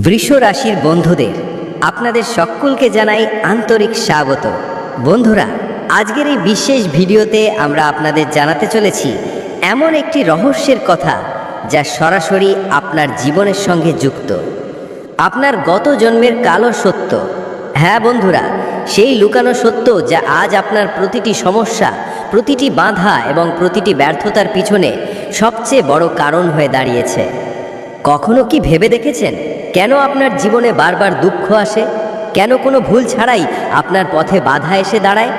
বৃষ রাশির বন্ধুদের আপনাদের সকলকে জানাই আন্তরিক স্বাগত। বন্ধুরা, আজকের এই বিশেষ ভিডিওতে আমরা আপনাদের জানাতে চলেছি এমন একটি রহস্যের কথা যা সরাসরি আপনার জীবনের সঙ্গে যুক্ত, আপনার গত জন্মের কালো সত্য। হ্যাঁ বন্ধুরা, সেই লুকানো সত্য যা আজ আপনার প্রতিটি সমস্যা, প্রতিটি বাধা এবং প্রতিটি ব্যর্থতার পিছনে সবচেয়ে বড় কারণ হয়ে দাঁড়িয়েছে। কখনো কি ভেবে দেখেছেন কেন আপনার জীবনে বারবার দুঃখ আসে? কেন কোনো ভুল ছাড়াই আপনার পথে বাধা এসে দাঁড়ায়?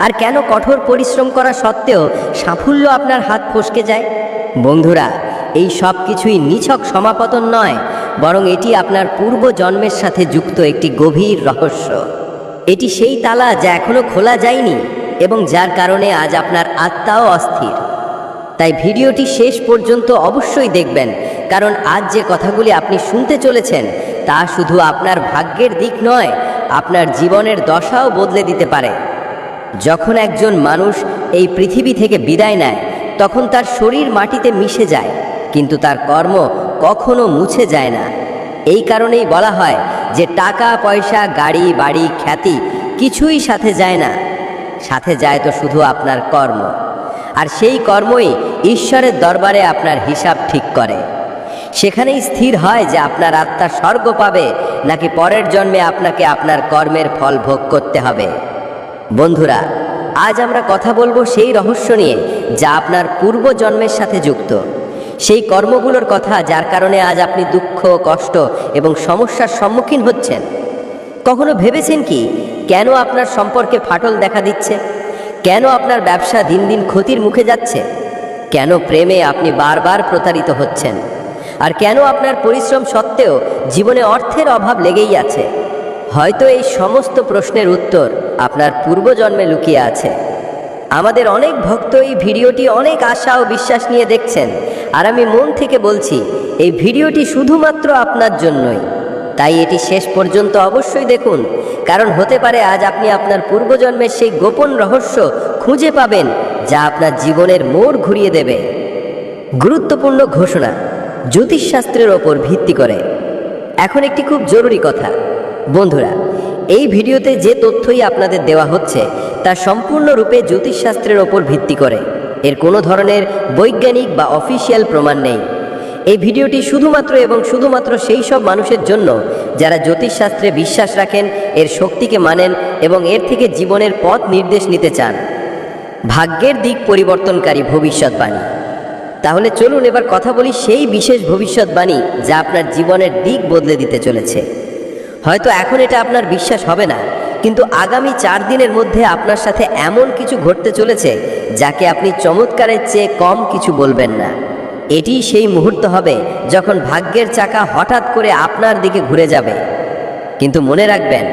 আর কেন কঠোর পরিশ্রম করা সত্ত্বেও সাফল্য আপনার হাত ফসকে যায়? বন্ধুরা, এই সব কিছুই নিছক সমাপতন নয়, বরং এটি আপনার পূর্ব জন্মের সাথে যুক্ত একটি গভীর রহস্য। এটি সেই তালা যা এখনো খোলা যায়নি এবং যার কারণে আজ আপনার আত্মাও অস্থির। তাই ভিডিওটি শেষ পর্যন্ত অবশ্যই দেখবেন, কারণ আজ যে কথাগুলি আপনি শুনতে চলেছেন তা শুধু আপনার ভাগ্যের দিক নয়, আপনার জীবনের দশাও বদলে দিতে পারে। যখন একজন মানুষ এই পৃথিবী থেকে বিদায় নেয় তখন তার শরীর মাটিতে মিশে যায়, কিন্তু তার কর্ম কখনো মুছে যায় না। এই কারণেই বলা হয় যে টাকা পয়সা, গাড়ি বাড়ি, খ্যাতি কিছুই সাথে যায় না, সাথে যায় তো শুধু আপনার কর্ম। আর সেই কর্মই ঈশ্বরের দরবারে আপনার হিসাব ঠিক করে। সেখানেই স্থির হয় যে আপনার আত্মা স্বর্গ পাবে নাকি পরের জন্মে আপনাকে আপনার কর্মের ফল ভোগ করতে হবে। বন্ধুরা, আজ আমরা কথা বলবো সেই রহস্য নিয়ে যা আপনার পূর্ব জন্মের সাথে যুক্ত, সেই কর্মগুলোর কথা যার কারণে আজ আপনি দুঃখ, কষ্ট এবং সমস্যার সম্মুখীন হচ্ছেন। কখনো ভেবেছেন কি কেন আপনার সম্পর্কে ফাটল দেখা দিচ্ছে? কেন আপনার ব্যবসা দিন দিন ক্ষতির মুখে যাচ্ছে? কেন প্রেমে আপনি বারবার প্রতারিত হচ্ছেন? আর কেন আপনার পরিশ্রম সত্ত্বেও জীবনে অর্থের অভাব লেগেই আছে? হয়তো এই সমস্ত প্রশ্নের উত্তর আপনার পূর্বজন্মে লুকিয়ে আছে। আমাদের অনেক ভক্ত এই ভিডিওটি অনেক আশা ও বিশ্বাস নিয়ে দেখছেন, আর আমি মন থেকে বলছি এই ভিডিওটি শুধুমাত্র আপনার জন্যই। তাই এটি শেষ পর্যন্ত অবশ্যই দেখুন, কারণ হতে পারে আজ আপনি আপনার পূর্বজন্মের সেই গোপন রহস্য খুঁজে পাবেন যা আপনার জীবনের মোড় ঘুরিয়ে দেবে। গুরুত্বপূর্ণ ঘোষণা, জ্যোতিষশাস্ত্রের ওপর ভিত্তি করে। এখন একটি খুব জরুরি কথা বন্ধুরা, এই ভিডিওতে যে তথ্যই আপনাদের দেওয়া হচ্ছে তা সম্পূর্ণরূপে জ্যোতিষশাস্ত্রের ওপর ভিত্তি করে। এর কোনো ধরনের বৈজ্ঞানিক বা অফিসিয়াল প্রমাণ নেই। এই ভিডিওটি শুধুমাত্র এবং শুধুমাত্র সেই সব মানুষের জন্য যারা জ্যোতিষশাস্ত্রে বিশ্বাস রাখেন, এর শক্তিকে মানেন এবং এর থেকে জীবনের পথ নির্দেশ নিতে চান। ভাগ্যের দিক পরিবর্তনকারী ভবিষ্যৎবাণী। তাহলে চলুন এবার কথা বলি সেই বিশেষ ভবিষ্যৎবাণী যা আপনার জীবনের দিক বদলে দিতে চলেছে। হয়তো এখন এটা আপনার বিশ্বাস হবে না, কিন্তু আগামী 4 দিনের মধ্যে আপনার সাথে এমন কিছু ঘটতে চলেছে যাকে আপনি চমৎকারের চেয়ে কম কিছু বলবেন না। এটি সেই মুহূর্ত হবে যখন ভাগ্যের চাকা হঠাৎ করে আপনার দিকে ঘুরে যাবে। কিন্তু মনে রাখবেন,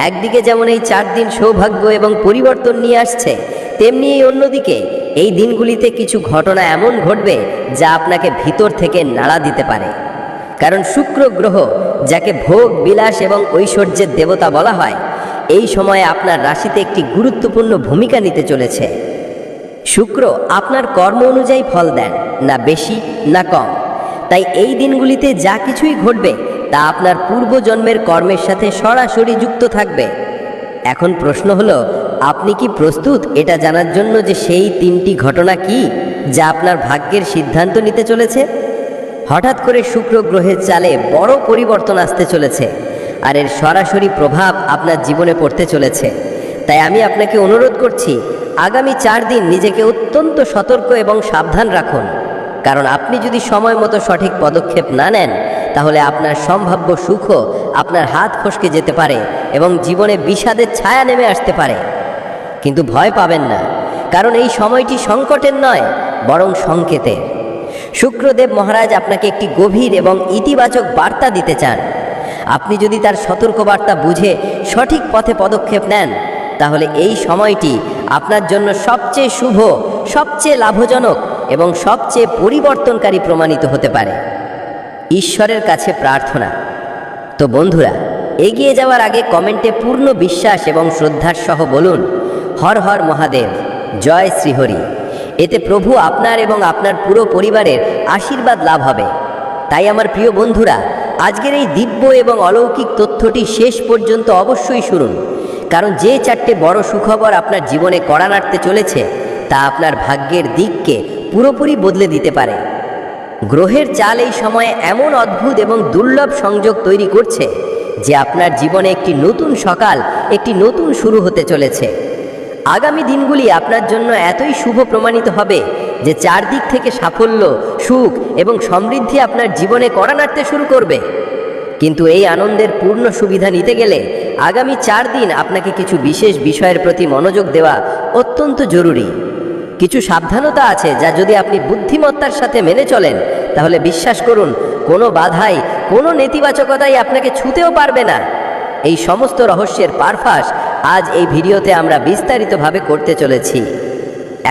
একদিকে যেমন এই 4 দিন সৌভাগ্য এবং পরিবর্তন নিয়ে আসছে, তেমনি এই অন্যদিকে এই দিনগুলিতে কিছু ঘটনা এমন ঘটবে যা আপনাকে ভিতর থেকে নাড়া দিতে পারে। কারণ শুক্র গ্রহ, যাকে ভোগ, বিলাস এবং ঐশ্বর্যের দেবতা বলা হয়, এই সময়ে আপনার রাশিতে একটি গুরুত্বপূর্ণ ভূমিকা নিতে চলেছে। শুক্র আপনার কর্ম অনুযায়ী ফল দেন, না বেশি না কম। তাই এই দিনগুলিতে যা কিছুই ঘটবে তা আপনার পূর্বজন্মের কর্মের সাথে সরাসরি যুক্ত থাকবে। এখন প্রশ্ন হলো, আপনি কি প্রস্তুত এটা জানার জন্য যে সেই 3টি ঘটনা কি যা আপনার ভাগ্যের সিদ্ধান্ত নিতে চলেছে? হঠাৎ করে শুক্র গ্রহের চালে বড় পরিবর্তন আসতে চলেছে, আর এর সরাসরি প্রভাব আপনার জীবনে পড়তে চলেছে। তাই আমি আপনাকে অনুরোধ করছি, আগামী 4 দিন নিজেকে অত্যন্ত সতর্ক এবং সাবধান রাখুন। কারণ আপনি যদি সময় মতো সঠিক পদক্ষেপ না নেন তাহলে আপনার সম্ভাব্য সুখও আপনার হাত ফসকে যেতে পারে এবং জীবনে বিষাদের ছায়া নেমে আসতে পারে। কিন্তু ভয় পাবেন না, কারণ এই সময়টি সংকটের নয়, বরং সংকেতের। শুক্রদেব মহারাজ আপনাকে একটি গভীর এবং ইতিবাচক বার্তা দিতে চান। আপনি যদি তার সতর্ক বার্তা বুঝে সঠিক পথে পদক্ষেপ নেন তাহলে এই সময়টি আপনার জন্য সবচেয়ে শুভ, সবচেয়ে লাভজনক এবং সবচেয়ে পরিবর্তনকারী প্রমাণিত হতে পারে। ঈশ্বরের কাছে প্রার্থনা। তো বন্ধুরা, এগিয়ে যাওয়ার আগে কমেন্টে পূর্ণ বিশ্বাস এবং শ্রদ্ধার সহ বলুন, হর হর মহাদেব, জয় শ্রীহরি। এতে প্রভু আপনার এবং আপনার পুরো পরিবারের আশীর্বাদ লাভ হবে। তাই আমার প্রিয় বন্ধুরা, আজকের এই দিব্য এবং অলৌকিক তথ্যটি শেষ পর্যন্ত অবশ্যই শুনুন, কারণ যে 4টে বড় সুখবর আপনার জীবনে কড়া নাড়তে চলেছে তা আপনার ভাগ্যের দিককে পুরোপুরি বদলে দিতে পারে। গ্রহের চাল এই সময়ে এমন অদ্ভুত এবং দুর্লভ সংযোগ তৈরি করছে যে আপনার জীবনে একটি নতুন সকাল, একটি নতুন শুরু হতে চলেছে। আগামী দিনগুলি আপনার জন্য এতই শুভ প্রমাণিত হবে যে চারদিক থেকে সাফল্য, সুখ এবং সমৃদ্ধি আপনার জীবনে কড়া নাড়তে শুরু করবে। কিন্তু এই আনন্দের পূর্ণ সুবিধা নিতে গেলে আগামী 4 দিন আপনাকে কিছু বিশেষ বিষয়ের প্রতি মনোযোগ দেওয়া অত্যন্ত জরুরি। কিছু সাবধানতা আছে যা যদি আপনি বুদ্ধিমত্তার সাথে মেনে চলেন তাহলে বিশ্বাস করুন, কোনো বাধাই, কোনো নেতিবাচকতাই আপনাকে ছুঁতেও পারবে না। এই সমস্ত রহস্যের পারফাস আজ এই ভিডিওতে আমরা বিস্তারিতভাবে করতে চলেছি।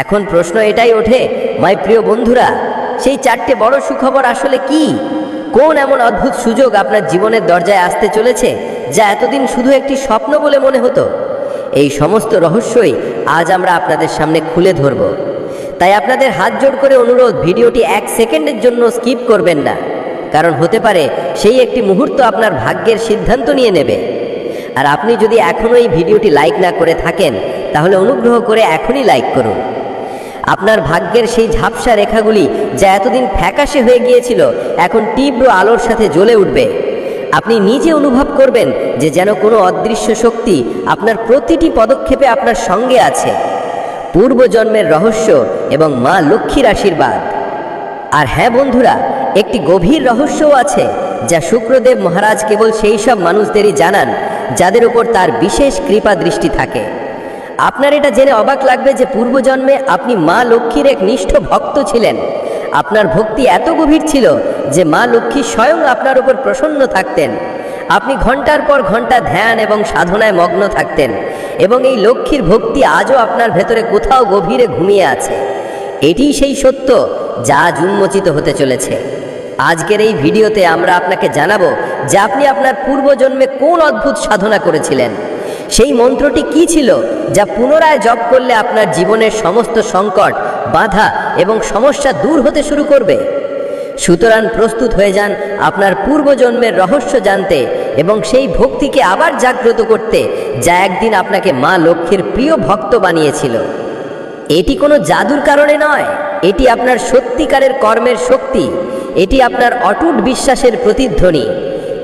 এখন প্রশ্ন এটাই ওঠে, মাই প্রিয় বন্ধুরা, সেই 4টে বড় সুখবর আসলে কি? কোন এমন অদ্ভুত সুযোগ আপনার জীবনের দরজায় আসতে চলেছে যা এতদিন শুধু একটি স্বপ্ন বলে মনে হতো? এই সমস্ত রহস্যই আজ আমরা আপনাদের সামনে খুলে ধরব। তাই আপনাদের হাত জোড় করে অনুরোধ, ভিডিওটি 1 সেকেন্ডের জন্য স্কিপ করবেন না, কারণ হতে পারে সেই একটি মুহূর্ত আপনার ভাগ্যের সিদ্ধান্ত নিয়ে নেবে। আর আপনি যদি এখনও এই ভিডিওটি লাইক না করে থাকেন তাহলে অনুগ্রহ করে এখনই লাইক করুন। আপনার ভাগ্যের সেই ঝাপসা রেখাগুলি যা এতদিন ফ্যাকাশে হয়ে গিয়েছিল এখন তীব্র আলোর সাথে জ্বলে উঠবে। আপনি নিজে অনুভব করবেন যে যেন কোনো অদৃশ্য শক্তি আপনার প্রতিটি পদক্ষেপে আপনার সঙ্গে আছে। পূর্বজন্মের রহস্য এবং মা লক্ষ্মীর আশীর্বাদ। আর হ্যাঁ বন্ধুরা, একটি গভীর রহস্যও আছে যা শুক্রদেব মহারাজ কেবল সেই সব মানুষদেরই জানান যাদের উপর তার বিশেষ কৃপা দৃষ্টি থাকে। আপনার এটা জেনে অবাক লাগবে যে পূর্বজন্মে আপনি মা লক্ষ্মীর এক নিষ্ঠ ভক্ত ছিলেন। আপনার ভক্তি এত গভীর ছিল যে মা লক্ষ্মী স্বয়ং আপনার উপর প্রসন্ন থাকতেন। আপনি ঘন্টার পর ঘন্টা ধ্যান এবং সাধনায় মগ্ন থাকতেন, এবং এই লক্ষ্মীর ভক্তি আজও আপনার ভেতরে কোথাও গভীরে ঘুমিয়ে আছে। এটিই সেই সত্য যা আজ উন্মোচিত হতে চলেছে। আজকের এই ভিডিওতে আমরা আপনাকে জানাবো যে আপনি আপনার পূর্বজন্মে কোন অদ্ভুত সাধনা করেছিলেন। সেই মন্ত্রটি কি ছিল যা পুনরায় জপ করলে আপনার জীবনের সমস্ত সংকট, বাধা এবং সমস্যা দূর হতে শুরু করবে। সুতরাং প্রস্তুত হয়ে যান আপনার পূর্বজন্মের রহস্য জানতে এবং সেই ভক্তিকে আবার জাগ্রত করতে যা একদিন আপনাকে মা লক্ষ্মীর প্রিয় ভক্ত বানিয়েছিল। এটি কোনো জাদুর কারণে নয়, এটি আপনার সত্যিকারের কর্মের শক্তি। এটি আপনার অটুট বিশ্বাসের প্রতিধ্বনি।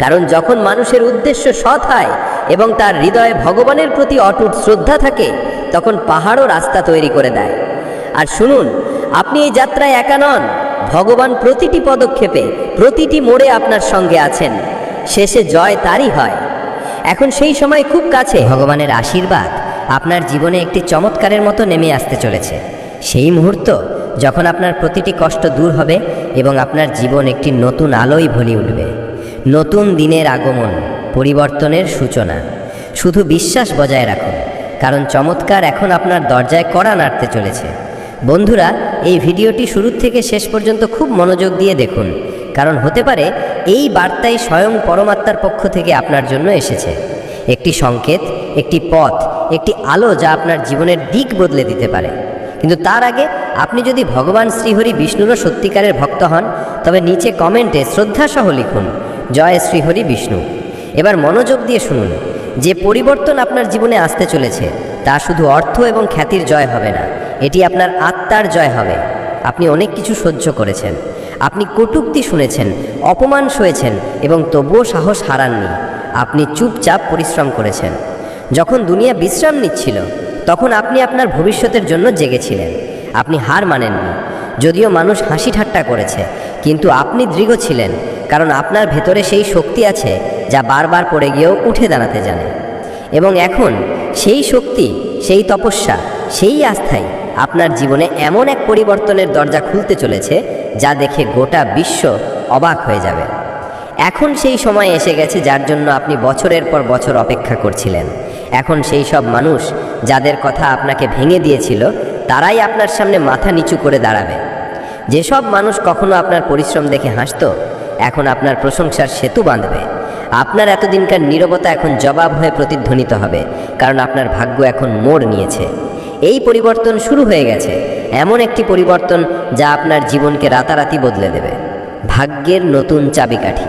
কারণ যখন মানুষের উদ্দেশ্য সৎ হয় এবং তার হৃদয়ে ভগবানের প্রতি অটুট শ্রদ্ধা থাকে তখন পাহাড়ও রাস্তা তৈরি করে দেয়। আর শুনুন, আপনি এই যাত্রায় একা নন। ভগবান প্রতিটি পদক্ষেপে, প্রতিটি মোড়ে আপনার সঙ্গে আছেন। শেষে জয় তারই হয়। এখন সেই সময় খুব কাছে। ভগবানের আশীর্বাদ আপনার জীবনে একটি চমৎকারের মতো নেমে আসতে চলেছে। সেই মুহূর্ত যখন আপনার প্রতিটি কষ্ট দূর হবে এবং আপনার জীবন একটি নতুন আলোয় ভরে উঠবে। নতুন দিনের আগমন, পরিবর্তনের সূচনা। শুধু বিশ্বাস বজায় রাখুন, কারণ চমৎকার এখন আপনার দরজায় কড়া নাড়তে চলেছে। বন্ধুরা, এই ভিডিওটি শুরু থেকে শেষ পর্যন্ত খুব মনোযোগ দিয়ে দেখুন, কারণ হতে পারে এই বার্তাই স্বয়ং পরমাত্মার পক্ষ থেকে আপনার জন্য এসেছে। একটি সংকেত, একটি পথ, একটি আলো যা আপনার জীবনের দিক বদলে দিতে পারে। কিন্তু তার আগে আপনি যদি ভগবান শ্রীহরি বিষ্ণুরও সত্যিকারের ভক্ত হন তবে নিচে কমেন্টে শ্রদ্ধাসহ লিখুন, জয় শ্রীহরি বিষ্ণু। এবার মনোযোগ দিয়ে শুনুন, যে পরিবর্তন আপনার জীবনে আসতে চলেছে তা শুধু অর্থ এবং খ্যাতির জয় হবে না, এটি আপনার আত্মার জয় হবে। আপনি অনেক কিছু সহ্য করেছেন, আপনি কটূক্তি শুনেছেন, অপমান সয়েছেন এবং তবুও সাহস হারাননি। আপনি চুপচাপ পরিশ্রম করেছেন। যখন দুনিয়া বিশ্রাম নিচ্ছিল তখন আপনি আপনার ভবিষ্যতের জন্য জেগেছিলেন। আপনি হার মানেননি, যদিও মানুষ হাসি ঠাট্টা করেছে, কিন্তু আপনি দৃঢ় ছিলেন, কারণ আপনার ভেতরে সেই শক্তি আছে যা বারবার পড়ে গিয়েও উঠে দাঁড়াতে জানে। এবং এখন সেই শক্তি, সেই তপস্যা, সেই আস্থাই আপনার জীবনে এমন এক পরিবর্তনের দরজা খুলতে চলেছে যা দেখে গোটা বিশ্ব অবাক হয়ে যাবে। এখন সেই সময় এসে গেছে যার জন্য আপনি বছরের পর বছর অপেক্ষা করছিলেন। এখন সেই সব মানুষ যাদের কথা আপনাকে ভেঙে দিয়েছিল তারাই আপনার সামনে মাথা নিচু করে দাঁড়াবে। যেসব মানুষ কখনো আপনার পরিশ্রম দেখে হাসত এখন আপনার প্রশংসার সেতু বাঁধবে। আপনার এতদিনকার নীরবতা এখন জবাব হয়ে প্রতিধ্বনিত হবে, কারণ আপনার ভাগ্য এখন মোড় নিয়েছে। এই পরিবর্তন শুরু হয়ে গেছে, এমন একটি পরিবর্তন যা আপনার জীবনকে রাতারাতি বদলে দেবে। ভাগ্যের নতুন চাবিকাঠি।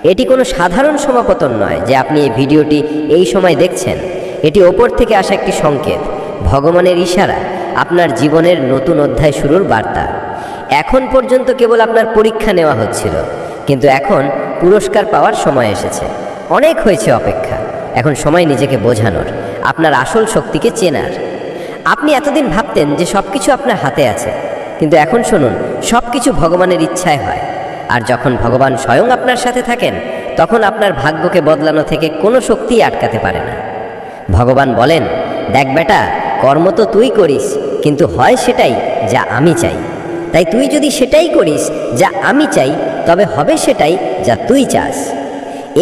এটি কোনো সাধারণ সমাপতন নয় যে আপনি এই ভিডিওটি এই সময় দেখছেন। এটি ওপর থেকে আসা একটি সংকেত, ভগবানের ইশারা, আপনার জীবনের নতুন অধ্যায় শুরুর বার্তা। এখন পর্যন্ত কেবল আপনার পরীক্ষা নেওয়া হচ্ছিল, কিন্তু এখন পুরস্কার পাওয়ার সময় এসেছে। অনেক হয়েছে অপেক্ষা, এখন সময় নিজেকে বোঝানোর, আপনার আসল শক্তিকে চেনার। আপনি এতদিন ভাবতেন যে সব কিছু আপনার হাতে আছে, কিন্তু এখন শুনুন, সব কিছু ভগবানের ইচ্ছায় হয়। আর যখন ভগবান স্বয়ং আপনার সাথে থাকেন, তখন আপনার ভাগ্যকে বদলানো থেকে কোনো শক্তিই আটকাতে পারে না। ভগবান বলেন, দেখ বেটা, কর্ম তো তুই করিস, কিন্তু হয় সেটাই যা আমি চাই। তাই তুই যদি সেটাই করিস যা আমি চাই, তবে হবে সেটাই যা তুই চাস।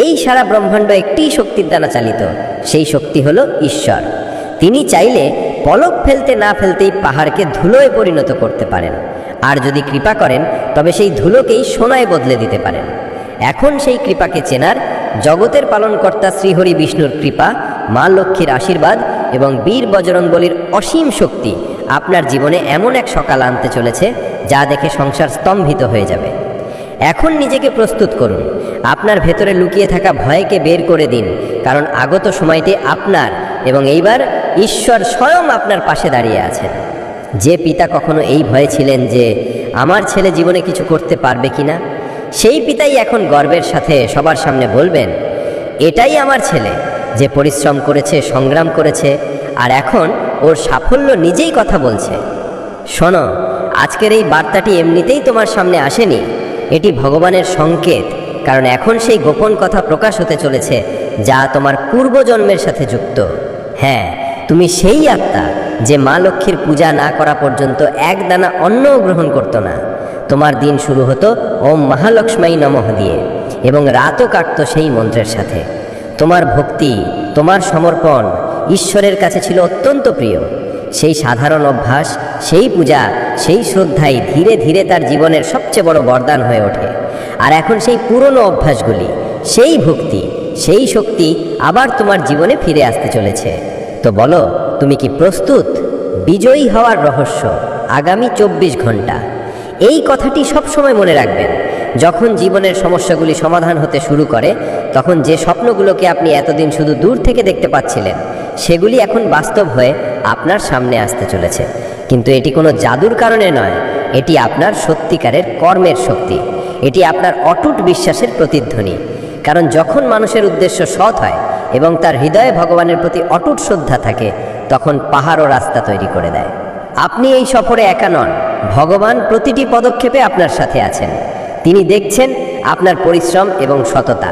এই সারা ব্রহ্মাণ্ড একটিই শক্তির দ্বারা চালিত, সেই শক্তি হলো ঈশ্বর। তিনি চাইলে পলক ফেলতে না ফেলতেই পাহাড়কে ধুলোয় পরিণত করতে পারেন, আর যদি কৃপা করেন তবে সেই ধুলোকেই সোনায় বদলে দিতে পারেন। এখন সেই কৃপাকে চেনার, জগতের পালনকর্তা শ্রীহরি বিষ্ণুর কৃপা, মা লক্ষ্মীর আশীর্বাদ এবং বীর বজরংবলীর অসীম শক্তি আপনার জীবনে এমন এক সকাল আনতে চলেছে যা দেখে সংসার স্তম্ভিত হয়ে যাবে। এখন নিজেকে প্রস্তুত করুন, আপনার ভেতরে লুকিয়ে থাকা ভয়কে বের করে দিন, কারণ আগত সময়টি আপনার, এবং এইবার ঈশ্বর স্বয়ং আপনার পাশে দাঁড়িয়ে আছেন। যে পিতা কখনো এই ভয়ে ছিলেন যে আমার ছেলে জীবনে কিছু করতে পারবে কিনা, সেই পিতাই এখন গর্বের সাথে সবার সামনে বলবেন, এটাই আমার ছেলে, যে পরিশ্রম করেছে, সংগ্রাম করেছে, আর এখন ওর সাফল্য নিজেই কথা বলছে। শোনো, আজকের এই বার্তাটি এমনিতেই তোমার সামনে আসেনি, এটি ভগবানের সংকেত, কারণ এখন সেই গোপন কথা প্রকাশ হতে চলেছে যা তোমার পূর্বজন্মের সাথে যুক্ত। হ্যাঁ, তুমি সেই আত্মা যে মা লক্ষ্মীর পূজা না করা পর্যন্ত এক দানা অন্নও গ্রহণ করত না। তোমার দিন শুরু হতো ওম মহালক্ষ্মী নমঃ দিয়ে, এবং রাতও কাটত সেই মন্ত্রের সাথে। তোমার ভক্তি, তোমার সমর্পণ ঈশ্বরের কাছে ছিল অত্যন্ত প্রিয়। সেই সাধারণ অভ্যাস, সেই পূজা, সেই শ্রদ্ধাই ধীরে ধীরে তার জীবনের সবচেয়ে বড় বরদান হয়ে ওঠে। আর এখন সেই পুরনো অভ্যাসগুলি, সেই ভক্তি, সেই শক্তি আবার তোমার জীবনে ফিরে আসতে চলেছে। তো বলো, তুমি কি প্রস্তুত? বিজয়ী হওয়ার রহস্য, আগামী 24 ঘন্টা। এই কথাটি সবসময় মনে রাখবেন। যখন জীবনের সমস্যাগুলি সমাধান হতে শুরু করে, তখন যে স্বপ্নগুলোকে আপনি এতদিন শুধু দূর থেকে দেখতে পাচ্ছিলেন, সেগুলি এখন বাস্তব হয়ে আপনার সামনে আসতে চলেছে। কিন্তু এটি কোনো জাদুর কারণে নয়, এটি আপনার সত্যিকারের কর্মের শক্তি। এটি আপনার অটুট বিশ্বাসের প্রতিধ্বনি। কারণ যখন মানুষের উদ্দেশ্য সৎ হয় এবং তার হৃদয়ে ভগবানের প্রতি অটুট শ্রদ্ধা থাকে, তখন পাহাড় ও রাস্তা তৈরি করে দেয়। আপনি এই সফরে একা নন, ভগবান প্রতিটি পদক্ষেপে আপনার সাথে আছেন। তিনি দেখছেন আপনার পরিশ্রম এবং সততা।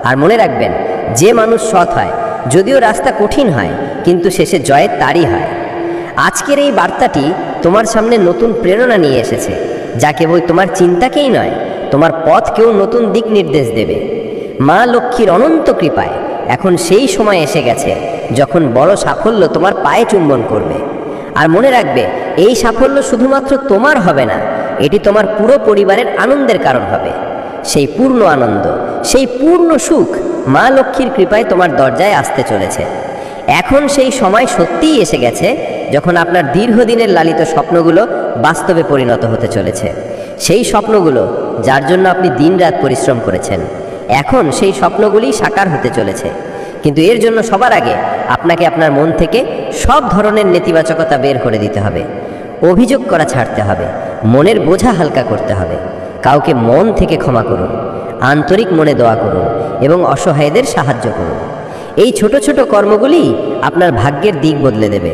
আর মনে রাখবেন, যে মানুষ সৎ হয়, যদিও রাস্তা কঠিন হয়, কিন্তু শেষে জয় তারই হয়। আজকের এই বার্তাটি তোমার সামনে নতুন প্রেরণা নিয়ে এসেছে, যা কেবল তোমার চিন্তাকেই নয়, তোমার পথকেও নতুন দিক নির্দেশ দেবে। মা লক্ষ্মীর অনন্ত কৃপায় এখন সেই সময় এসে গেছে যখন বড় সাফল্য তোমার পায়ে চুম্বন করবে। আর মনে রাখবে, এই সাফল্য শুধুমাত্র তোমার হবে না, এটি তোমার পুরো পরিবারের আনন্দের কারণ হবে। সেই পূর্ণ আনন্দ, সেই পূর্ণ সুখ মা লক্ষ্মীর কৃপায় তোমার দরজায় আসতে চলেছে। এখন সেই সময় সত্যিই এসে গেছে যখন আপনার দীর্ঘদিনের লালিত স্বপ্নগুলো বাস্তবে পরিণত হতে চলেছে। সেই স্বপ্নগুলো যার জন্য আপনি দিনরাত পরিশ্রম করেছেন, এখন সেই স্বপ্নগুলি সাকার হতে চলেছে। কিন্তু এর জন্য সবার আগে আপনাকে আপনার মন থেকে সব ধরনের নেতিবাচকতা বের করে দিতে হবে। অভিযোগ করা ছাড়তে হবে, মনের বোঝা হালকা করতে হবে। কাউকে মন থেকে ক্ষমা করুন, আন্তরিক মনে দোয়া করুন এবং অসহায়দের সাহায্য করুন। এই ছোট ছোট কর্মগুলি আপনার ভাগ্যের দিক বদলে দেবে।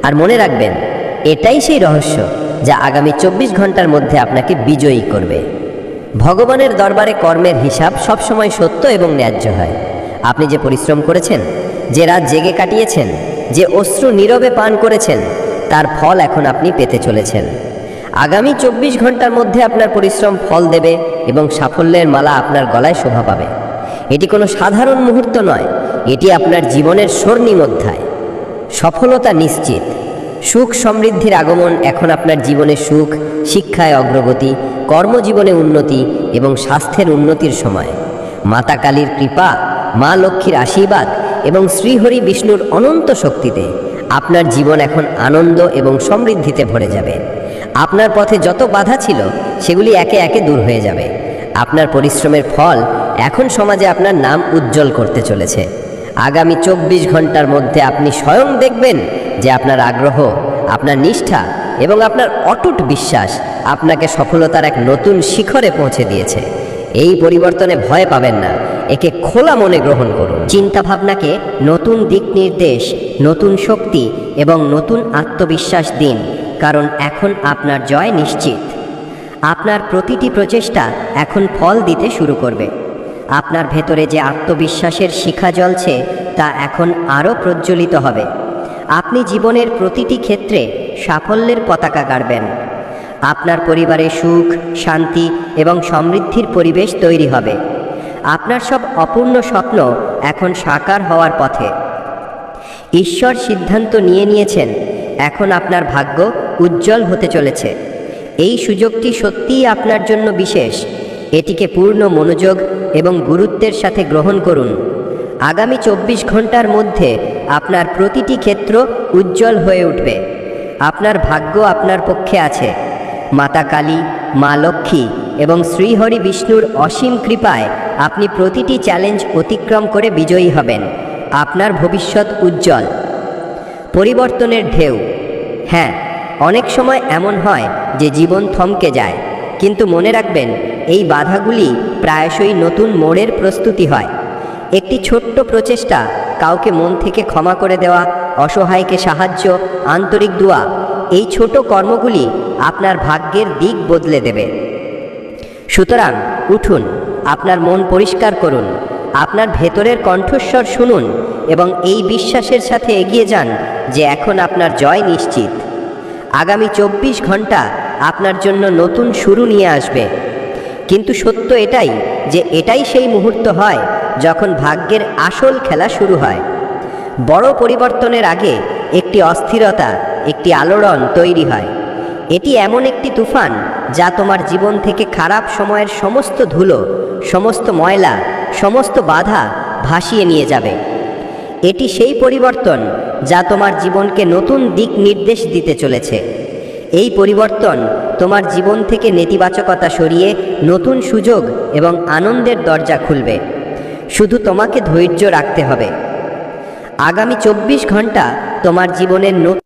আর মনে রাখবেন, এটাই সেই রহস্য যা আগামী 24 ঘন্টার মধ্যে আপনাকে বিজয়ী করবে। ভগবানের দরবারে কর্মের হিসাব সবসময় সত্য এবং ন্যায্য হয়। আপনি যে পরিশ্রম করেছেন, যে রাত জেগে কাটিয়েছেন, যে অশ্রু নীরবে পান করেছেন, তার ফল এখন আপনি পেতে চলেছেন। আগামী 24 ঘন্টার মধ্যে আপনার পরিশ্রম ফল দেবে এবং সাফল্যের মালা আপনার গলায় শোভা পাবে। এটি কোনো সাধারণ মুহূর্ত নয়, এটি আপনার জীবনের স্বর্ণিম অধ্যায়। সফলতা নিশ্চিত। সুখ সমৃদ্ধির আগমন এখন আপনার জীবনে সুখ, শিক্ষায় অগ্রগতি, কর্মজীবনে উন্নতি এবং স্বাস্থ্যের উন্নতির সময়। মাতা কালীর কৃপা, মা লক্ষ্মীর আশীর্বাদ এবং শ্রীহরি বিষ্ণুর অনন্ত শক্তিতে আপনার জীবন এখন আনন্দ এবং সমৃদ্ধিতে ভরে যাবে। আপনার পথে যত বাধা ছিল, সেগুলি একে একে দূর হয়ে যাবে। আপনার পরিশ্রমের ফল এখন সমাজে আপনার নাম উজ্জ্বল করতে চলেছে। আগামী 24 ঘন্টার মধ্যে আপনি স্বয়ং দেখবেন যে আপনার আগ্রহ, আপনার নিষ্ঠা এবং আপনার অটুট বিশ্বাস আপনাকে সফলতার এক নতুন শিখরে পৌঁছে দিয়েছে। এই পরিবর্তনে ভয় পাবেন না, একে খোলা মনে গ্রহণ করুন। চিন্তাভাবনাকে নতুন দিক নির্দেশ, নতুন শক্তি এবং নতুন আত্মবিশ্বাস দিন, কারণ এখন আপনার জয় নিশ্চিত। আপনার প্রতিটি প্রচেষ্টা এখন ফল দিতে শুরু করবে। আপনার ভেতরে যে আত্মবিশ্বাসের শিখা জ্বলছে তা এখন আরও প্রজ্বলিত হবে। আপনি জীবনের প্রতিটি ক্ষেত্রে সাফল্যের পতাকা গাড়বেন। আপনার পরিবারে সুখ, শান্তি এবং সমৃদ্ধির পরিবেশ তৈরি হবে। আপনার সব অপূর্ণ স্বপ্ন এখন সাকার হওয়ার পথে। ঈশ্বর সিদ্ধান্ত নিয়েছেন, এখন আপনার ভাগ্য উজ্জ্বল হতে চলেছে। এই সুযোগটি সত্যিই আপনার জন্য বিশেষ। এটিকে পূর্ণ মনোযোগ এবং গুরুত্বের সাথে গ্রহণ করুন। আগামী 24 ঘন্টার মধ্যে আপনার প্রতিটি ক্ষেত্র উজ্জ্বল হয়ে উঠবে। আপনার ভাগ্য আপনার পক্ষে আছে। মাতা কালী, মা লক্ষ্মী এবং শ্রীহরি বিষ্ণুর অসীম কৃপায় আপনি প্রতিটি চ্যালেঞ্জ অতিক্রম করে বিজয়ী হবেন। আপনার ভবিষ্যৎ উজ্জ্বল। পরিবর্তনের ঢেউ। হ্যাঁ, অনেক সময় এমন হয় যে জীবন থমকে যায়, কিন্তু মনে রাখবেন এই বাধাগুলি প্রায়শই নতুন মোড়ের প্রস্তুতি হয়। একটি ছোট্ট প্রচেষ্টা, কাউকে মন থেকে ক্ষমা করে দেওয়া, অসহায়কে সাহায্য, আন্তরিক দোয়া, এই ছোট কর্মগুলি আপনার ভাগ্যের দিক বদলে দেবে। সুতরাং উঠুন, আপনার মন পরিষ্কার করুন, আপনার ভেতরের কণ্ঠস্বর শুনুন এবং এই বিশ্বাসের সাথে এগিয়ে যান যে এখন আপনার জয় নিশ্চিত। আগামী 24 ঘন্টা আপনার জন্য নতুন শুরু নিয়ে আসবে। কিন্তু সত্য এটাই যে এটাই সেই মুহূর্ত হয় যখন ভাগ্যের আসল খেলা শুরু হয়। বড় পরিবর্তনের আগে একটি অস্থিরতা, একটি আলোড়ন তৈরি হয়। এটি এমন একটি তুফান যা তোমার জীবন থেকে খারাপ সময়ের সমস্ত ধুলো, সমস্ত ময়লা, সমস্ত বাধা ভাসিয়ে নিয়ে যাবে। এটি সেই পরিবর্তন যা তোমার জীবনকে নতুন দিক নির্দেশ দিতে চলেছে। এই পরিবর্তন তোমার জীবন থেকে নেতিবাচকতা সরিয়ে নতুন সুযোগ এবং আনন্দের দরজা খুলবে। শুধু তোমাকে ধৈর্য রাখতে হবে। আগামী 24 ঘন্টা তোমার জীবনের নতুন